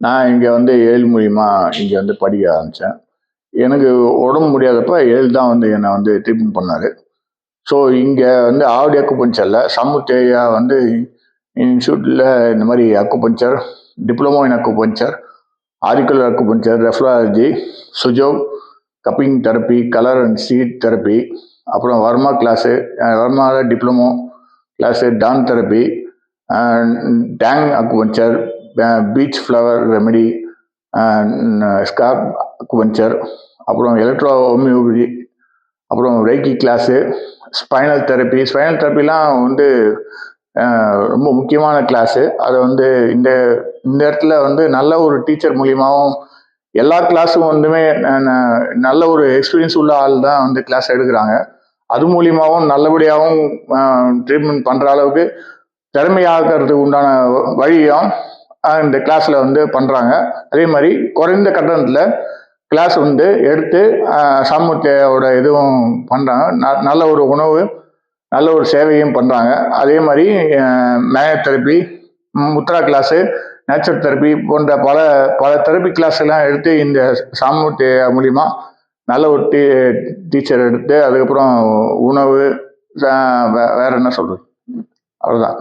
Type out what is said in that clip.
நான் இங்கே வந்து ஏழு மூலியமா இங்கே வந்து படிக்க ஆரம்பித்தேன். எனக்கு உடம்பு முடியாதப்ப ஏழு தான் வந்து என்னை வந்து ட்ரீட்மெண்ட் பண்ணார். ஸோ இங்கே வந்து ஆவடி அக்குபஞ்சரில் சமுத்தேயா வந்து இன்ஸ்டியூட்டில் இந்த மாதிரி acupuncture, diploma in acupuncture, auricular acupuncture, reflexology, Sujok, cupping therapy, colour and seed therapy, அப்புறம் வர்மா கிளாஸு, வர்மாவில் diploma class, Dan therapy, Tang acupuncture, Bach flower remedy, scalp acupuncture, அப்புறம் எலக்ட்ரோ ஹோமியோபதி, அப்புறம் reiki class, spinal therapy. Spinal தெரப்பிலாம் வந்து ரொம்ப முக்கியமான class. அதை வந்து இந்த இந்த இடத்துல வந்து நல்ல ஒரு டீச்சர் மூலியமாகவும் எல்லா கிளாஸும் வந்துமே நல்ல ஒரு எக்ஸ்பீரியன்ஸ் உள்ள ஆள் தான் வந்து கிளாஸ் எடுக்கிறாங்க. அது மூலியமாகவும் நல்லபடியாகவும் ட்ரீட்மெண்ட் பண்ணுற அளவுக்கு திறமையாகிறதுக்கு உண்டான வழியும் இந்த கிளாஸில் வந்து பண்ணுறாங்க. அதே மாதிரி குறைந்த கட்டணத்தில் கிளாஸ் வந்து எடுத்து சமூகத்தோட இதுவும் பண்ணுறாங்க. நல்ல ஒரு உணவு, நல்ல ஒரு சேவையும் பண்ணுறாங்க. அதே மாதிரி மேயத்தெரப்பி, முத்ரா கிளாஸு, நேச்சர் தெரப்பி போன்ற பல பல தெரப்பி கிளாஸ் எல்லாம் எடுத்து இந்த சமூக மூலிமா நல்ல ஒரு டீச்சர் எடுத்து அதுக்கப்புறம் உணவு வேற என்ன சொல்றது, அவ்வளோதான்.